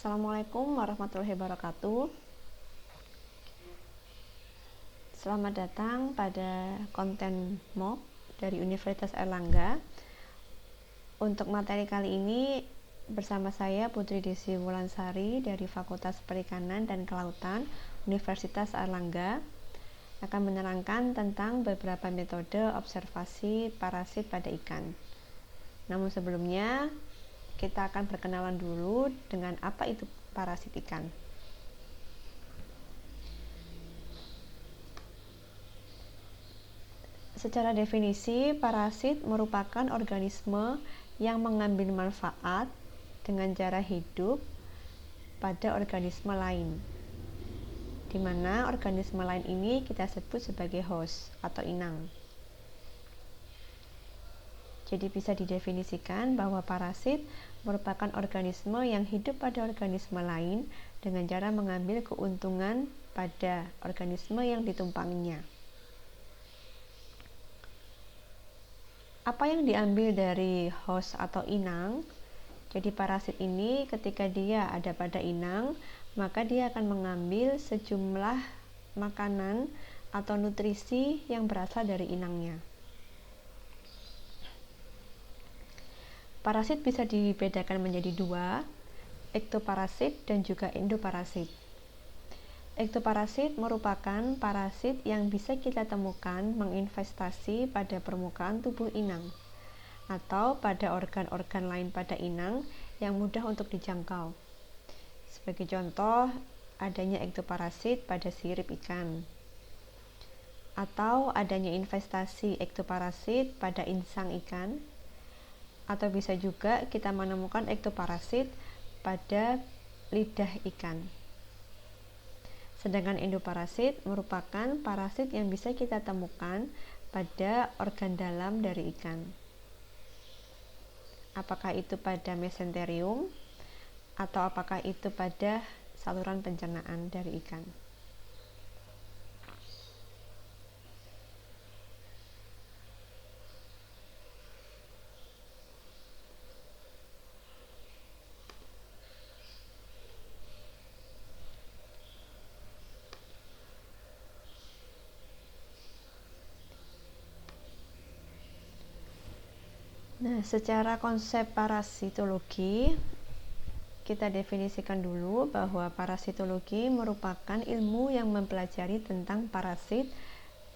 Assalamualaikum warahmatullahi wabarakatuh. Selamat datang pada konten MOOC dari Universitas Airlangga. Untuk materi kali ini bersama saya Putri Desi Wulansari dari Fakultas Perikanan dan Kelautan Universitas Airlangga akan menerangkan tentang beberapa metode observasi parasit pada ikan. Namun sebelumnya kita akan berkenalan dulu dengan apa itu parasit ikan. Secara definisi, parasit merupakan organisme yang mengambil manfaat dengan cara hidup pada organisme lain, di mana organisme lain ini kita sebut sebagai host atau inang. Jadi bisa didefinisikan bahwa parasit merupakan organisme yang hidup pada organisme lain dengan cara mengambil keuntungan pada organisme yang ditumpanginya. Apa yang diambil dari host atau inang? Jadi parasit ini ketika dia ada pada inang, maka dia akan mengambil sejumlah makanan atau nutrisi yang berasal dari inangnya. Parasit bisa dibedakan menjadi dua, ektoparasit dan juga endoparasit. Ektoparasit merupakan parasit yang bisa kita temukan menginvestasi pada permukaan tubuh inang atau pada organ-organ lain pada inang yang mudah untuk dijangkau. Sebagai contoh, adanya ektoparasit pada sirip ikan, atau adanya investasi ektoparasit pada insang ikan, atau bisa juga kita menemukan ektoparasit pada lidah ikan. Sedangkan endoparasit merupakan parasit yang bisa kita temukan pada organ dalam dari ikan. Apakah itu pada mesenterium atau apakah itu pada saluran pencernaan dari ikan. Nah, secara konsep parasitologi, kita definisikan dulu bahwa parasitologi merupakan ilmu yang mempelajari tentang parasit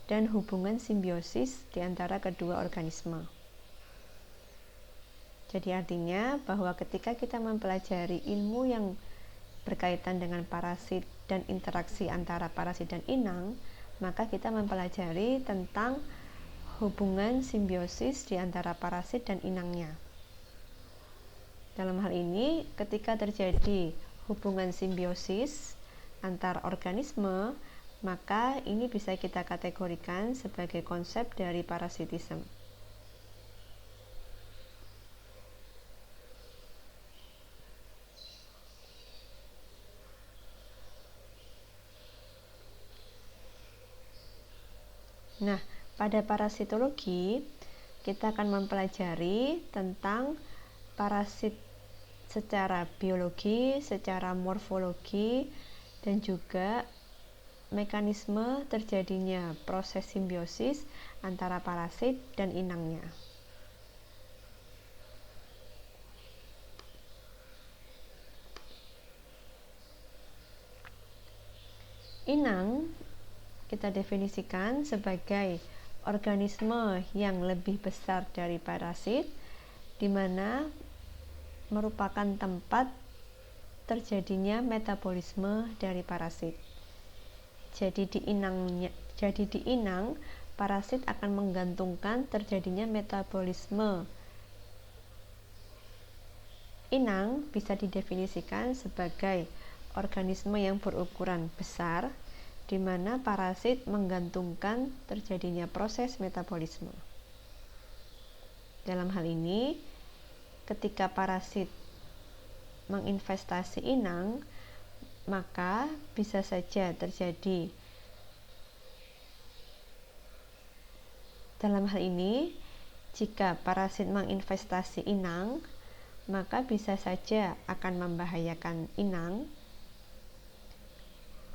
dan hubungan simbiosis di antara kedua organisme. Jadi artinya bahwa ketika kita mempelajari ilmu yang berkaitan dengan parasit dan interaksi antara parasit dan inang, maka kita mempelajari tentang hubungan simbiosis di antara parasit dan inangnya. Dalam hal ini, ketika terjadi hubungan simbiosis antar organisme, maka ini bisa kita kategorikan sebagai konsep dari parasitisme. Nah, pada parasitologi, kita akan mempelajari tentang parasit secara biologi, secara morfologi, dan juga mekanisme terjadinya proses simbiosis antara parasit dan inangnya. Inang kita definisikan sebagai organisme yang lebih besar dari parasit, di mana merupakan tempat terjadinya metabolisme dari parasit. Jadi di inang, parasit akan menggantungkan terjadinya metabolisme. Inang bisa didefinisikan sebagai organisme yang berukuran besar, di mana parasit menggantungkan terjadinya proses metabolisme. Dalam hal ini, ketika parasit menginvestasi inang, maka bisa saja terjadi. Dalam hal ini, jika parasit menginvestasi inang, maka bisa saja akan membahayakan inang,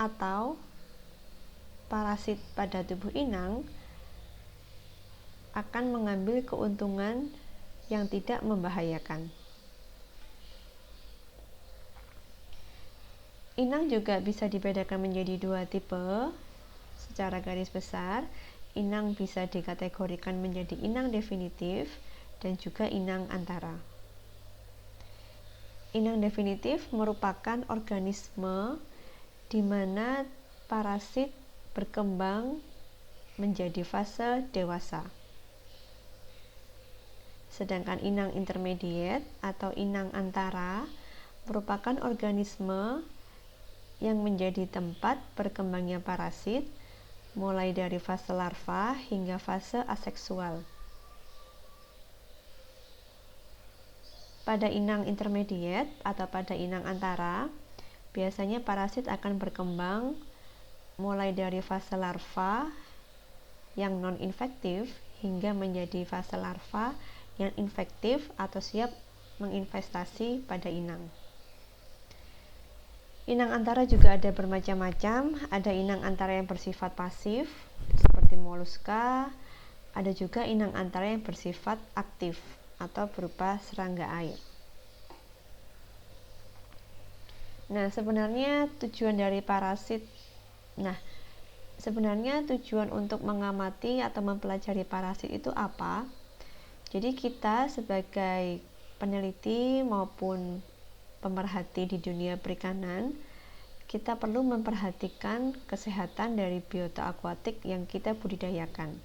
atau parasit pada tubuh inang akan mengambil keuntungan yang tidak membahayakan. Inang juga bisa dibedakan menjadi dua tipe. Secara garis besar, inang bisa dikategorikan menjadi inang definitif dan juga inang antara. Inang definitif merupakan organisme di mana parasit berkembang menjadi fase dewasa. Sedangkan inang intermediate atau inang antara merupakan organisme yang menjadi tempat berkembangnya parasit mulai dari fase larva hingga fase aseksual. Pada inang intermediate atau pada inang antara, biasanya parasit akan berkembang mulai dari fase larva yang non-infektif hingga menjadi fase larva yang infektif atau siap menginvestasi pada inang. Inang antara juga ada bermacam-macam. Ada inang antara yang bersifat pasif seperti moluska, ada juga inang antara yang bersifat aktif atau berupa serangga air. Nah, sebenarnya tujuan untuk mengamati atau mempelajari parasit itu apa? Jadi kita sebagai peneliti maupun pemerhati di dunia perikanan, kita perlu memperhatikan kesehatan dari biota akuatik yang kita budidayakan.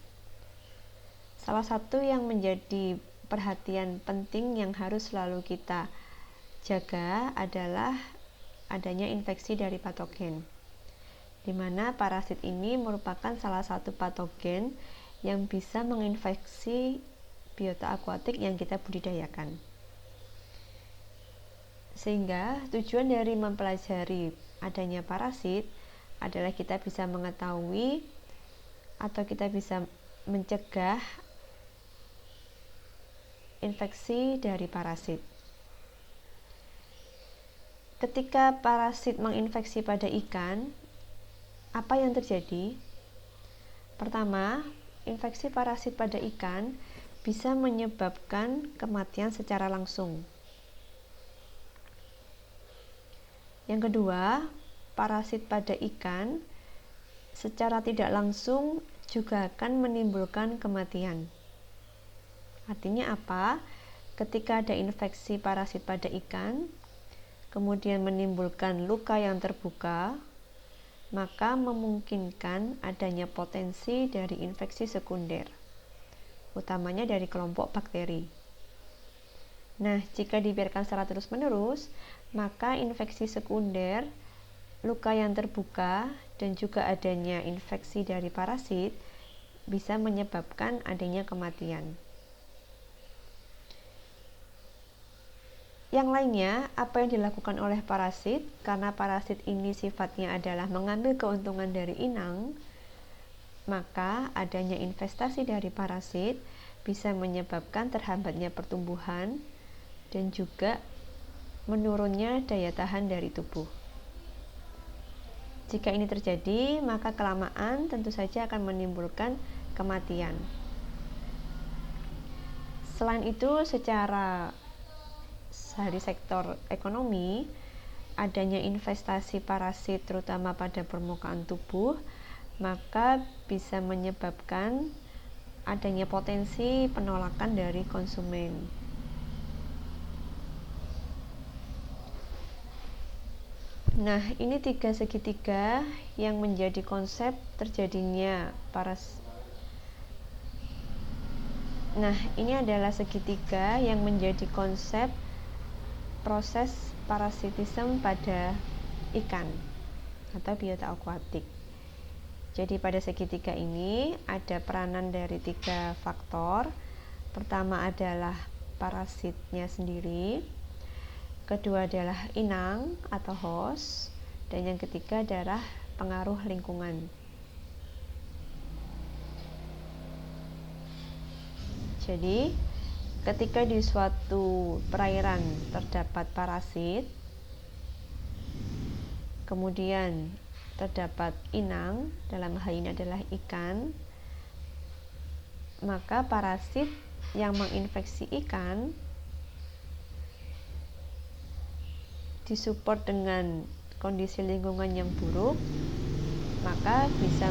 Salah satu yang menjadi perhatian penting yang harus selalu kita jaga adalah adanya infeksi dari patogen, di mana parasit ini merupakan salah satu patogen yang bisa menginfeksi biota akuatik yang kita budidayakan. Sehingga tujuan dari mempelajari adanya parasit adalah kita bisa mengetahui atau kita bisa mencegah infeksi dari parasit. Ketika parasit menginfeksi pada ikan, apa yang terjadi? Pertama, infeksi parasit pada ikan bisa menyebabkan kematian secara langsung. Yang kedua, parasit pada ikan secara tidak langsung juga akan menimbulkan kematian. Artinya apa? Ketika ada infeksi parasit pada ikan, kemudian menimbulkan luka yang terbuka, maka memungkinkan adanya potensi dari infeksi sekunder, utamanya dari kelompok bakteri. Nah, jika dibiarkan secara terus-menerus, maka infeksi sekunder, luka yang terbuka, dan juga adanya infeksi dari parasit bisa menyebabkan adanya kematian. Yang lainnya, apa yang dilakukan oleh parasit? Karena parasit ini sifatnya adalah mengambil keuntungan dari inang, maka adanya investasi dari parasit bisa menyebabkan terhambatnya pertumbuhan dan juga menurunnya daya tahan dari tubuh. Jika ini terjadi, maka kelamaan tentu saja akan menimbulkan kematian. Selain itu, secara dari sektor ekonomi, adanya investasi parasit terutama pada permukaan tubuh, maka bisa menyebabkan adanya potensi penolakan dari konsumen. Nah, ini tiga segitiga yang menjadi konsep terjadinya Nah, ini adalah segitiga yang menjadi konsep proses parasitisme pada ikan atau biota akuatik. Jadi pada segitiga ini ada peranan dari tiga faktor. Pertama adalah parasitnya sendiri, kedua adalah inang atau host, dan yang ketiga adalah pengaruh lingkungan. Jadi ketika di suatu perairan terdapat parasit, kemudian terdapat inang, dalam hal ini adalah ikan, maka parasit yang menginfeksi ikan disupport dengan kondisi lingkungan yang buruk, maka bisa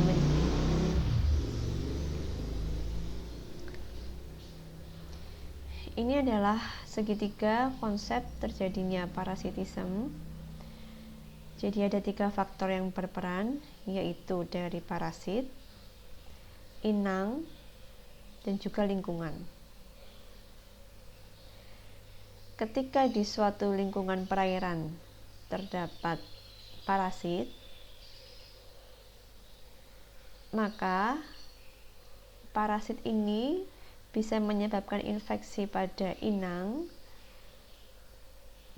ini adalah segitiga konsep terjadinya parasitisme. Jadi ada 3 faktor yang berperan, yaitu dari parasit, inang, dan juga lingkungan. Ketika di suatu lingkungan perairan terdapat parasit, maka parasit ini bisa menyebabkan infeksi pada inang,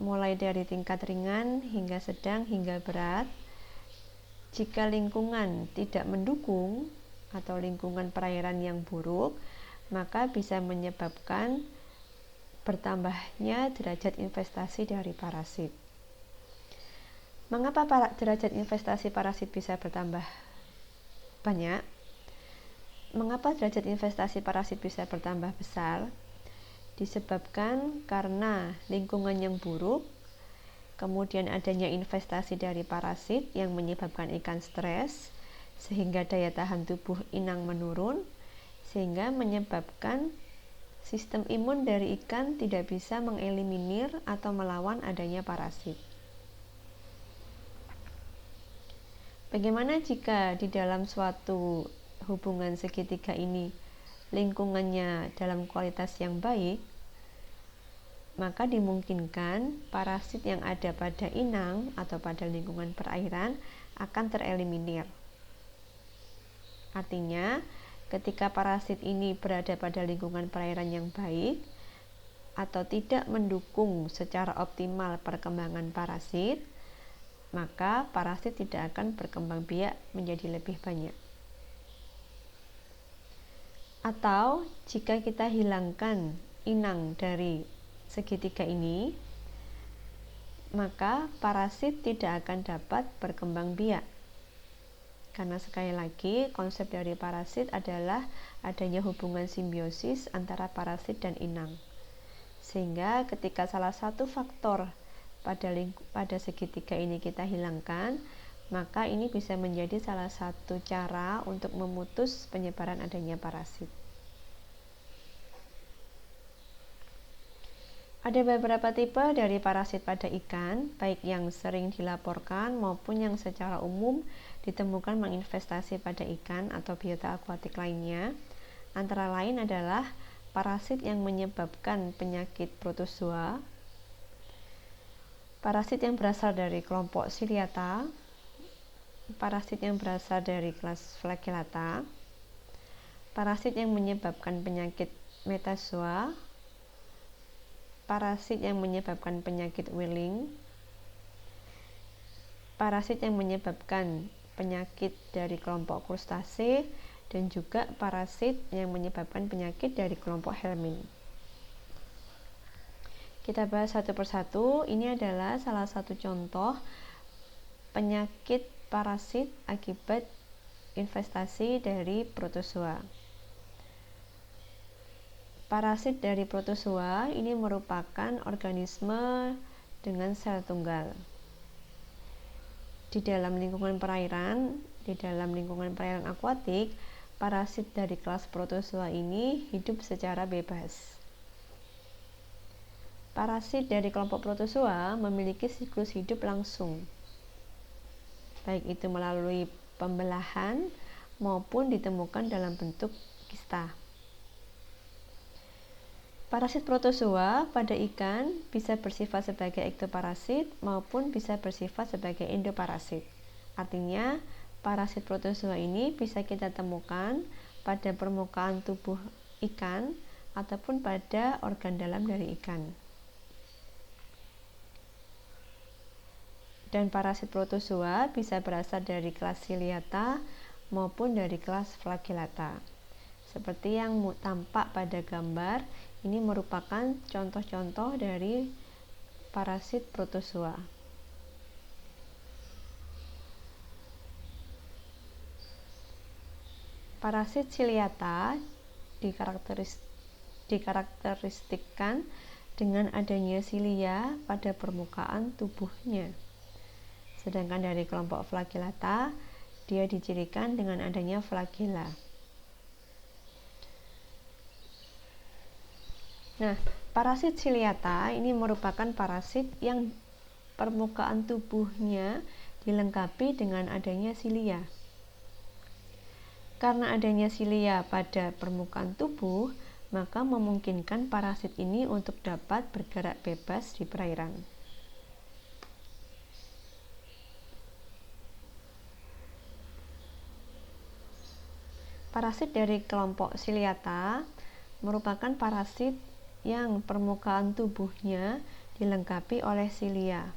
mulai dari tingkat ringan hingga sedang hingga berat. Jika lingkungan tidak mendukung atau lingkungan perairan yang buruk, maka bisa menyebabkan bertambahnya derajat investasi dari parasit. Mengapa derajat investasi parasit bisa bertambah banyak? Mengapa derajat investasi parasit bisa bertambah besar? Disebabkan karena lingkungan yang buruk, kemudian adanya investasi dari parasit yang menyebabkan ikan stres, sehingga daya tahan tubuh inang menurun, sehingga menyebabkan sistem imun dari ikan tidak bisa mengeliminir atau melawan adanya parasit. Bagaimana jika di dalam suatu hubungan segitiga ini lingkungannya dalam kualitas yang baik? Maka dimungkinkan parasit yang ada pada inang atau pada lingkungan perairan akan tereliminir. Artinya, ketika parasit ini berada pada lingkungan perairan yang baik atau tidak mendukung secara optimal perkembangan parasit, maka parasit tidak akan berkembang biak menjadi lebih banyak. Atau jika kita hilangkan inang dari segitiga ini, maka parasit tidak akan dapat berkembang biak. Karena sekali lagi konsep dari parasit adalah adanya hubungan simbiosis antara parasit dan inang. Sehingga ketika salah satu faktor pada segitiga ini kita hilangkan, maka ini bisa menjadi salah satu cara untuk memutus penyebaran adanya parasit. Ada beberapa tipe dari parasit pada ikan, baik yang sering dilaporkan maupun yang secara umum ditemukan menginvestasi pada ikan atau biota akuatik lainnya. Antara lain adalah parasit yang menyebabkan penyakit protozoa, parasit yang berasal dari kelompok Ciliata, parasit yang berasal dari kelas Flagellata, parasit yang menyebabkan penyakit metazoa, parasit yang menyebabkan penyakit Welling, parasit yang menyebabkan penyakit dari kelompok krustase, dan juga parasit yang menyebabkan penyakit dari kelompok Helminth. Kita bahas satu persatu. Ini adalah salah satu contoh penyakit parasit akibat investasi dari protozoa. Parasit dari protozoa ini merupakan organisme dengan sel tunggal. Di dalam lingkungan perairan akuatik, parasit dari kelas protozoa ini hidup secara bebas. Parasit dari kelompok protozoa memiliki siklus hidup langsung, baik itu melalui pembelahan maupun ditemukan dalam bentuk kista. Parasit protozoa pada ikan bisa bersifat sebagai ektoparasit maupun bisa bersifat sebagai endoparasit. Artinya, parasit protozoa ini bisa kita temukan pada permukaan tubuh ikan ataupun pada organ dalam dari ikan. Dan parasit protozoa bisa berasal dari kelas Ciliata maupun dari kelas Flagellata. Seperti yang tampak pada gambar, ini merupakan contoh-contoh dari parasit protozoa. Parasit ciliata dikarakteristikkan dengan adanya silia pada permukaan tubuhnya. Sedangkan dari kelompok flagellata, dia dicirikan dengan adanya flagella. Nah, parasit ciliata ini merupakan parasit yang permukaan tubuhnya dilengkapi dengan adanya silia. Karena adanya silia pada permukaan tubuh, maka memungkinkan parasit ini untuk dapat bergerak bebas di perairan. Parasit dari kelompok ciliata merupakan parasit yang permukaan tubuhnya dilengkapi oleh silia.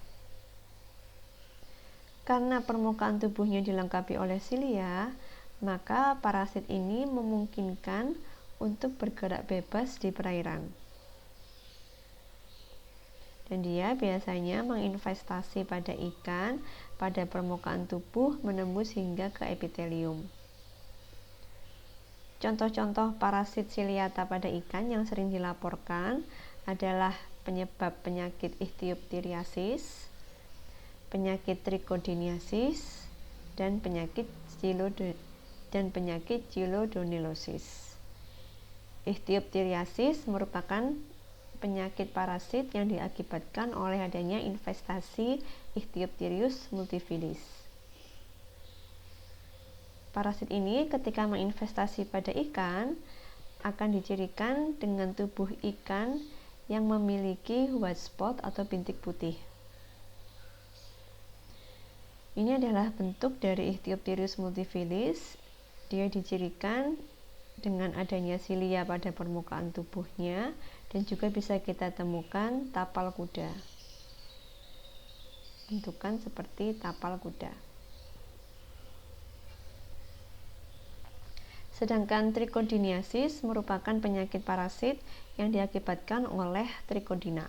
Karena permukaan tubuhnya dilengkapi oleh silia, maka parasit ini memungkinkan untuk bergerak bebas di perairan. Dan dia biasanya menginvestasi pada ikan pada permukaan tubuh menembus hingga ke epitelium. Contoh-contoh parasit ciliata pada ikan yang sering dilaporkan adalah penyebab penyakit ichthyopthriasis, penyakit trichogoniasis, dan penyakit chilodonellosis. Ichthyopthriasis merupakan penyakit parasit yang diakibatkan oleh adanya infestasi Ichthyopthyrus multifidus. Parasit ini ketika menginvestasi pada ikan akan dicirikan dengan tubuh ikan yang memiliki white spot atau bintik putih. Ini adalah bentuk dari Ichthyopthyrus multifidus. Dia dicirikan dengan adanya silia pada permukaan tubuhnya dan juga bisa kita temukan tapal kuda. Bentukan seperti tapal kuda. Sedangkan trichogoniasis merupakan penyakit parasit yang diakibatkan oleh trichodina.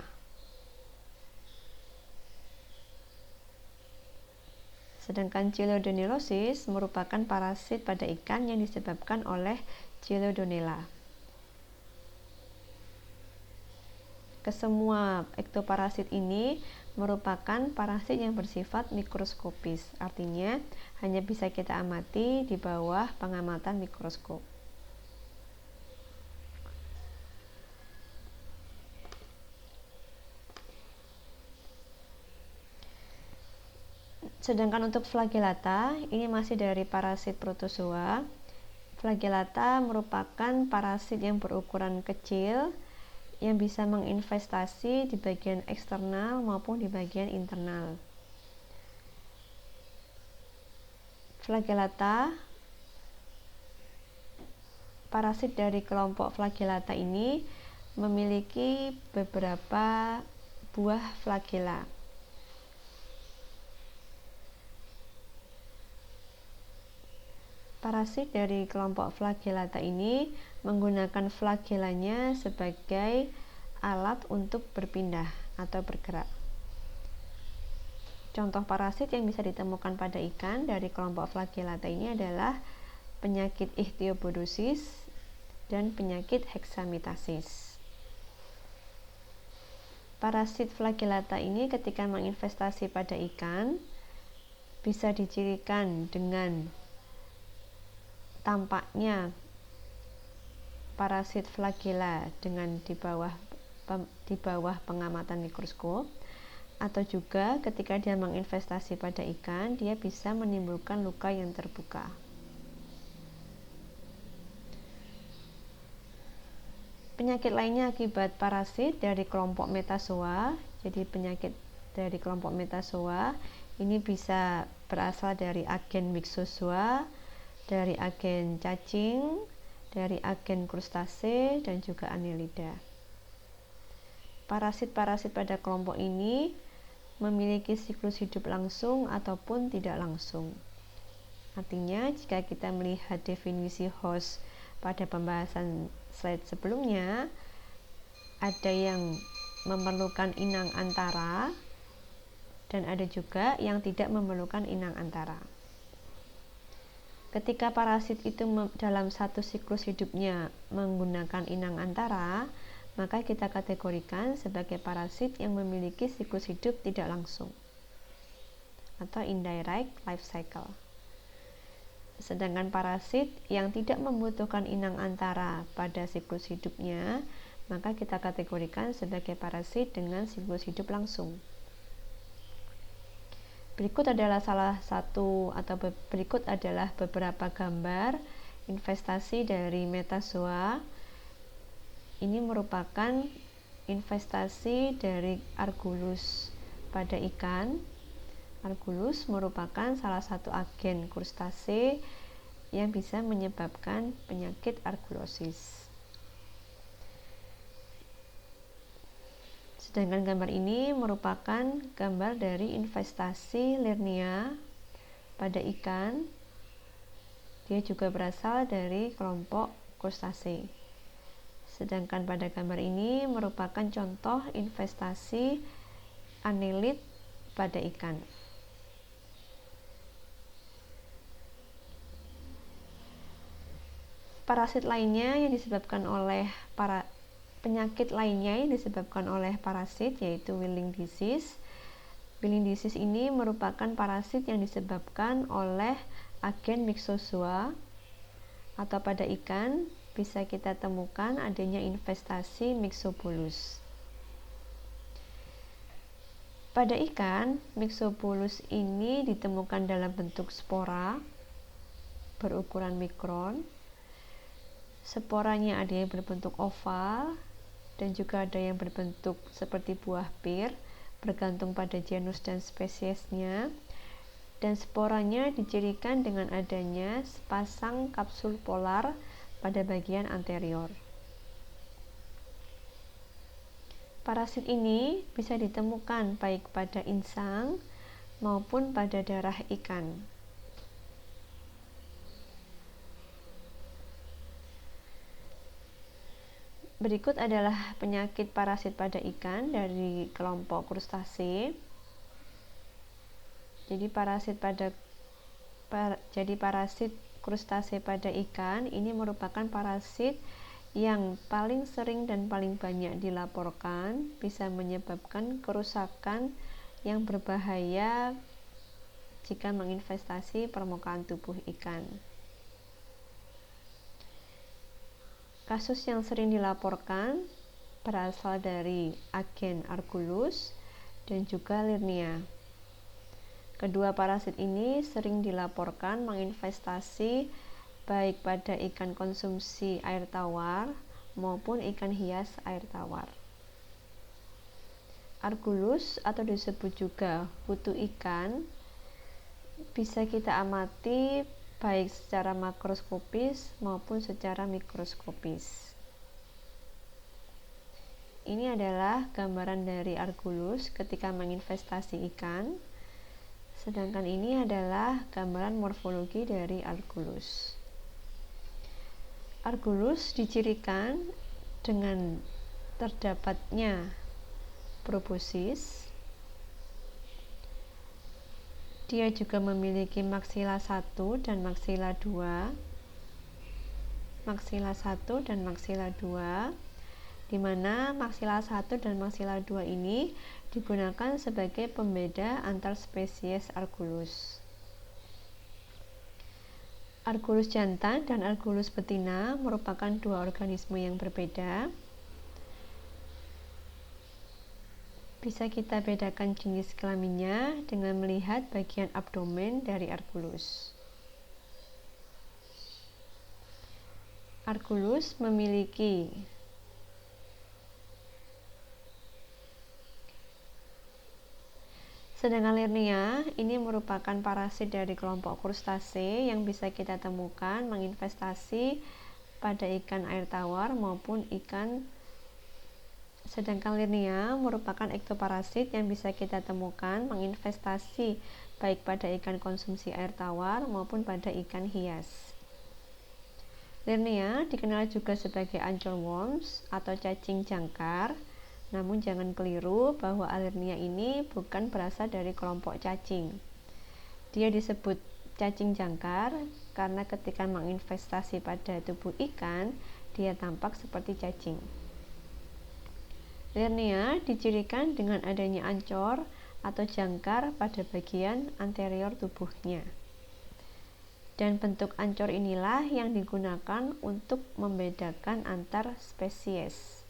Sedangkan chilodonellosis merupakan parasit pada ikan yang disebabkan oleh Chilodonella. Kesemua ektoparasit ini merupakan parasit yang bersifat mikroskopis, artinya hanya bisa kita amati di bawah pengamatan mikroskop. Sedangkan untuk flagellata, ini masih dari parasit protozoa. Flagellata merupakan parasit yang berukuran kecil yang bisa menginvestasi di bagian eksternal maupun di bagian internal. Flagellata, parasit dari kelompok flagellata ini memiliki beberapa buah flagella. Parasit dari kelompok flagellata ini menggunakan flagellanya sebagai alat untuk berpindah atau bergerak. Contoh parasit yang bisa ditemukan pada ikan dari kelompok flagellata ini adalah penyakit ichthyopodosis dan penyakit hexametasis. Parasit flagellata ini ketika menginvestasi pada ikan bisa dicirikan dengan tampaknya parasit flagella dengan di bawah pengamatan mikroskop, atau juga ketika dia menginvestasi pada ikan, dia bisa menimbulkan luka yang terbuka. Penyakit lainnya akibat parasit dari kelompok metazoa. Jadi penyakit dari kelompok metazoa ini bisa berasal dari agen myxozoa, dari agen cacing, dari agen krustase, dan juga annelida. Parasit-parasit pada kelompok ini memiliki siklus hidup langsung ataupun tidak langsung. Artinya, jika kita melihat definisi host pada pembahasan slide sebelumnya, ada yang memerlukan inang antara dan ada juga yang tidak memerlukan inang antara. Ketika parasit itu dalam satu siklus hidupnya menggunakan inang antara, maka kita kategorikan sebagai parasit yang memiliki siklus hidup tidak langsung atau indirect life cycle. Sedangkan parasit yang tidak membutuhkan inang antara pada siklus hidupnya, maka kita kategorikan sebagai parasit dengan siklus hidup langsung. Berikut adalah beberapa gambar investasi dari metazoa. Ini merupakan investasi dari Argulus pada ikan. Argulus merupakan salah satu agen krustase yang bisa menyebabkan penyakit argulosis. Sedangkan gambar ini merupakan gambar dari investasi Lirnia pada ikan. Dia juga berasal dari kelompok krustase. Sedangkan pada gambar ini merupakan contoh investasi anelit pada ikan. Parasit lainnya yang disebabkan oleh penyakit lainnya yang disebabkan oleh parasit yaitu Willing disease. Willing disease ini merupakan parasit yang disebabkan oleh agen myxozoa atau pada ikan bisa kita temukan adanya investasi Myxobolus. Pada ikan, Myxobolus ini ditemukan dalam bentuk spora berukuran mikron. Sporanya ada yang berbentuk oval dan juga ada yang berbentuk seperti buah pir, bergantung pada genus dan spesiesnya. Dan sporanya dicirikan dengan adanya sepasang kapsul polar pada bagian anterior. Parasit ini bisa ditemukan baik pada insang maupun pada darah ikan. Berikut adalah penyakit parasit pada ikan dari kelompok krustase. Jadi parasit krustase pada ikan ini merupakan parasit yang paling sering dan paling banyak dilaporkan bisa menyebabkan kerusakan yang berbahaya jika menginvestasi permukaan tubuh ikan. Kasus yang sering dilaporkan berasal dari agen Argulus dan juga Lirnia. Kedua parasit ini sering dilaporkan menginvestasi baik pada ikan konsumsi air tawar maupun ikan hias air tawar. Argulus atau disebut juga kutu ikan bisa kita amati baik secara makroskopis maupun secara mikroskopis. Ini adalah gambaran dari Argulus ketika menginvestasi ikan. Sedangkan ini adalah gambaran morfologi dari Argulus. Argulus dicirikan dengan terdapatnya proboscis. Dia juga memiliki maksila 1 dan maksila 2. Maksila 1 dan maksila 2, di mana maksila 1 dan maksila 2 ini digunakan sebagai pembeda antar spesies Argulus. Argulus jantan dan Argulus betina merupakan dua organisme yang berbeda. Bisa kita bedakan jenis kelaminnya dengan melihat bagian abdomen dari Argulus. Argulus memiliki sedangkan Lirnia ini merupakan parasit dari kelompok krustase yang bisa kita temukan menginvestasi pada ikan air tawar maupun ikan. Sedangkan Lirnia merupakan ektoparasit yang bisa kita temukan menginvestasi baik pada ikan konsumsi air tawar maupun pada ikan hias. Lernea dikenal juga sebagai anchorworms atau cacing jangkar. Namun jangan keliru bahwa Alernea ini bukan berasal dari kelompok cacing. Dia disebut cacing jangkar karena ketika menginvestasi pada tubuh ikan, dia tampak seperti cacing. Lernea dicirikan dengan adanya ancor atau jangkar pada bagian anterior tubuhnya. Dan bentuk ancor inilah yang digunakan untuk membedakan antar spesies.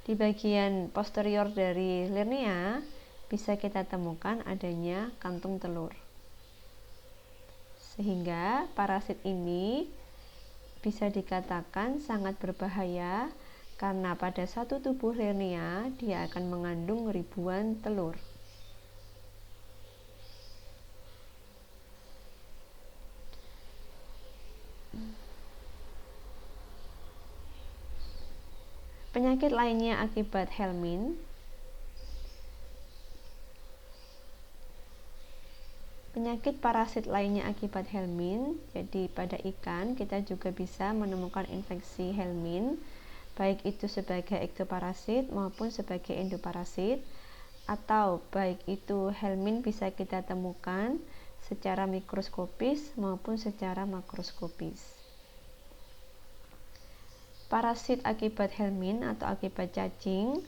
Di bagian posterior dari Lernea bisa kita temukan adanya kantung telur. Sehingga parasit ini bisa dikatakan sangat berbahaya karena pada satu tubuh Lernea dia akan mengandung ribuan telur. Penyakit lainnya akibat helmin. Penyakit parasit lainnya akibat helmin, jadi pada ikan kita juga bisa menemukan infeksi helmin, baik itu sebagai ektoparasit maupun sebagai endoparasit, atau baik itu helmin bisa kita temukan secara mikroskopis maupun secara makroskopis. Parasit akibat helmin atau akibat cacing.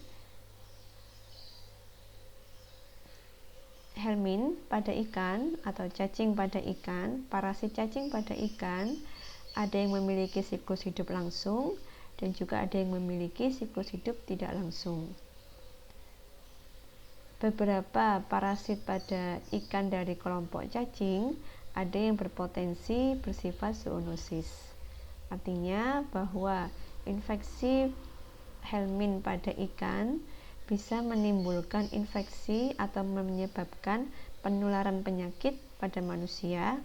Helmin pada ikan atau cacing pada ikan, parasit cacing pada ikan ada yang memiliki siklus hidup langsung dan juga ada yang memiliki siklus hidup tidak langsung. Beberapa parasit pada ikan dari kelompok cacing ada yang berpotensi bersifat zoonosis. Artinya bahwa infeksi helmin pada ikan bisa menimbulkan infeksi atau menyebabkan penularan penyakit pada manusia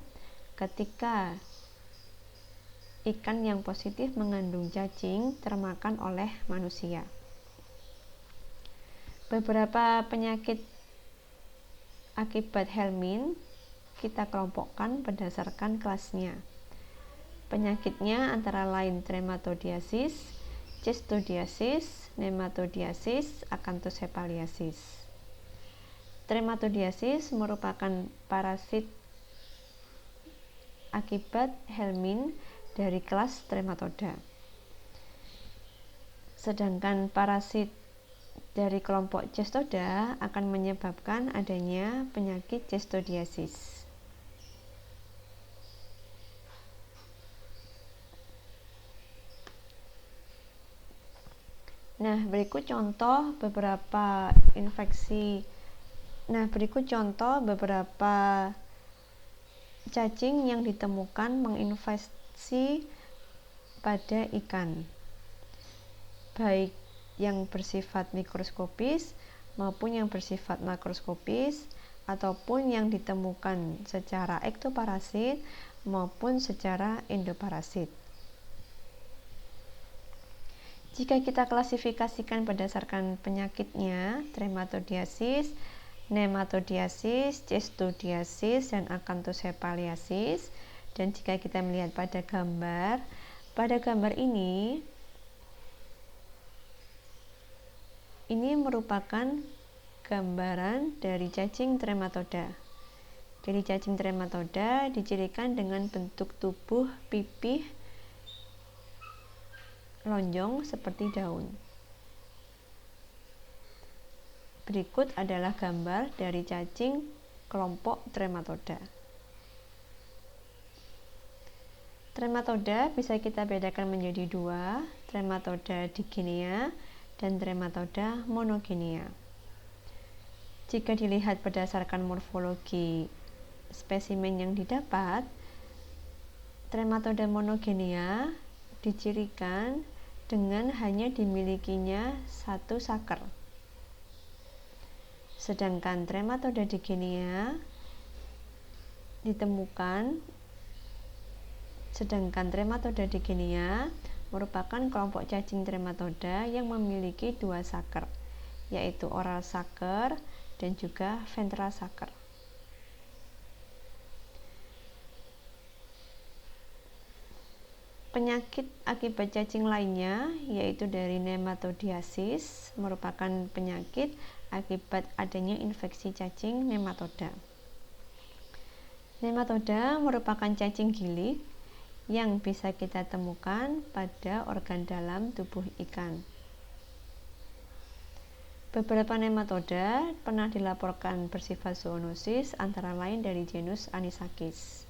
ketika ikan yang positif mengandung cacing termakan oleh manusia. Beberapa penyakit akibat helmin kita kelompokkan berdasarkan kelasnya. Penyakitnya antara lain trematodiasis, cystodiasis, nematodiasis, acanthosepaliasis. Trematodiasis merupakan parasit akibat helmin dari kelas Trematoda. Sedangkan parasit dari kelompok Cestoda akan menyebabkan adanya penyakit cystodiasis. Berikut contoh beberapa cacing yang ditemukan menginfeksi pada ikan, baik yang bersifat mikroskopis maupun yang bersifat makroskopis, ataupun yang ditemukan secara ektoparasit maupun secara endoparasit. Jika kita klasifikasikan berdasarkan penyakitnya, trematodiasis, nematodiasis, cystodiasis, dan acanthosepaliasis, dan jika kita melihat pada gambar ini merupakan gambaran dari cacing Trematoda. Jadi cacing Trematoda dicirikan dengan bentuk tubuh pipih lonjong seperti daun. Berikut adalah gambar dari cacing kelompok Trematoda. Trematoda bisa kita bedakan menjadi dua, Trematoda digenea dan Trematoda monogenea. Jika dilihat berdasarkan morfologi spesimen yang didapat, Trematoda monogenea dicirikan dengan hanya dimilikinya satu saker. Sedangkan Trematoda digenea merupakan kelompok cacing Trematoda yang memiliki dua saker, yaitu oral saker dan juga ventral saker. Penyakit akibat cacing lainnya yaitu dari nematodiasis, merupakan penyakit akibat adanya infeksi cacing nematoda. Nematoda merupakan cacing gilik yang bisa kita temukan pada organ dalam tubuh ikan. Beberapa nematoda pernah dilaporkan bersifat zoonosis, antara lain dari genus Anisakis.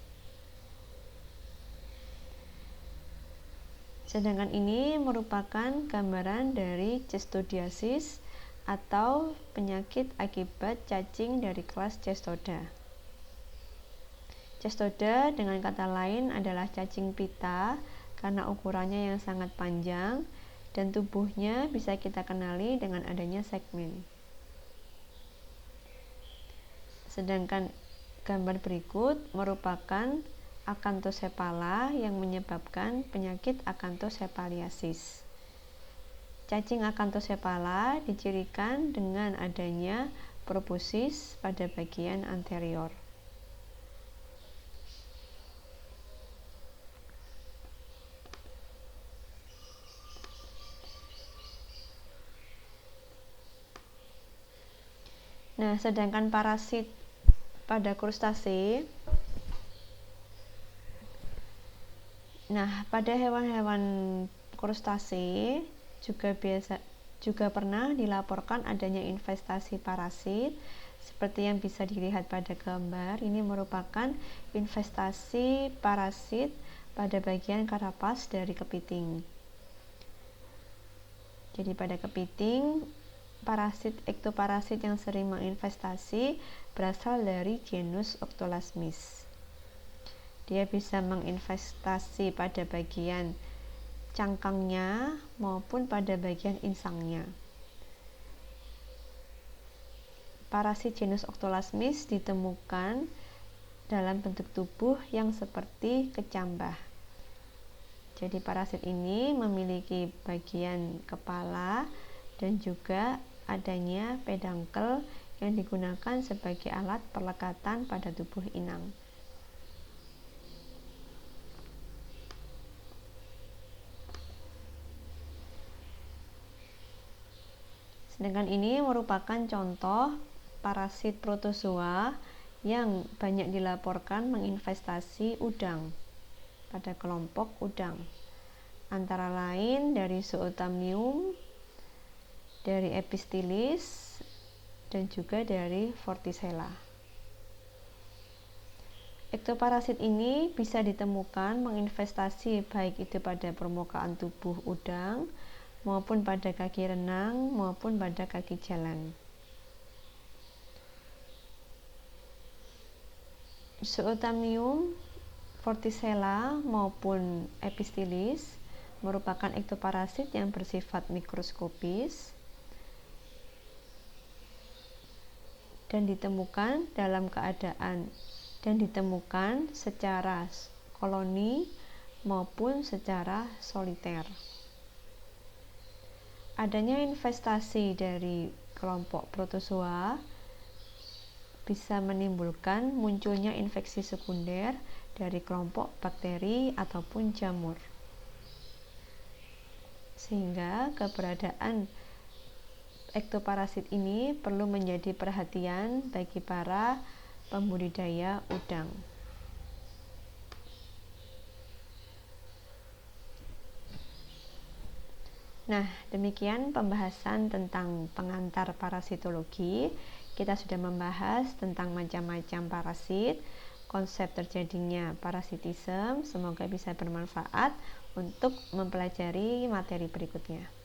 Sedangkan ini merupakan gambaran dari cestodiasis atau penyakit akibat cacing dari kelas Cestoda. Cestoda dengan kata lain adalah cacing pita karena ukurannya yang sangat panjang dan tubuhnya bisa kita kenali dengan adanya segmen. Sedangkan gambar berikut merupakan akanthosepala yang menyebabkan penyakit akanthosepaliasis. Cacing akanthosepala dicirikan dengan adanya proboscis pada bagian anterior. Nah, sedangkan parasit pada krustase, pada hewan-hewan krustase juga pernah dilaporkan adanya infestasi parasit seperti yang bisa dilihat pada gambar. Ini merupakan infestasi parasit pada bagian karapas dari kepiting. Jadi pada kepiting, ektoparasit yang sering menginfestasi berasal dari genus Octolasmis. Dia bisa menginvestasi pada bagian cangkangnya maupun pada bagian insangnya. Parasit genus Octolasmis ditemukan dalam bentuk tubuh yang seperti kecambah. Jadi parasit ini memiliki bagian kepala dan juga adanya pedangkel yang digunakan sebagai alat perlekatan pada tubuh inang. Sedangkan ini merupakan contoh parasit protozoa yang banyak dilaporkan menginvestasi udang pada kelompok udang, antara lain dari Zootamnium, dari Epistylis, dan juga dari Vorticella. Ektoparasit ini bisa ditemukan menginvestasi baik itu pada permukaan tubuh udang maupun pada kaki renang maupun pada kaki jalan. Zootamnium, Vorticella maupun Epistylis merupakan ektoparasit yang bersifat mikroskopis dan ditemukan secara koloni maupun secara soliter. Adanya investasi dari kelompok protozoa bisa menimbulkan munculnya infeksi sekunder dari kelompok bakteri ataupun jamur, sehingga keberadaan ektoparasit ini perlu menjadi perhatian bagi para pembudidaya udang. Nah, demikian pembahasan tentang pengantar parasitologi. Kita sudah membahas tentang macam-macam parasit, konsep terjadinya parasitisme. Semoga bisa bermanfaat untuk mempelajari materi berikutnya.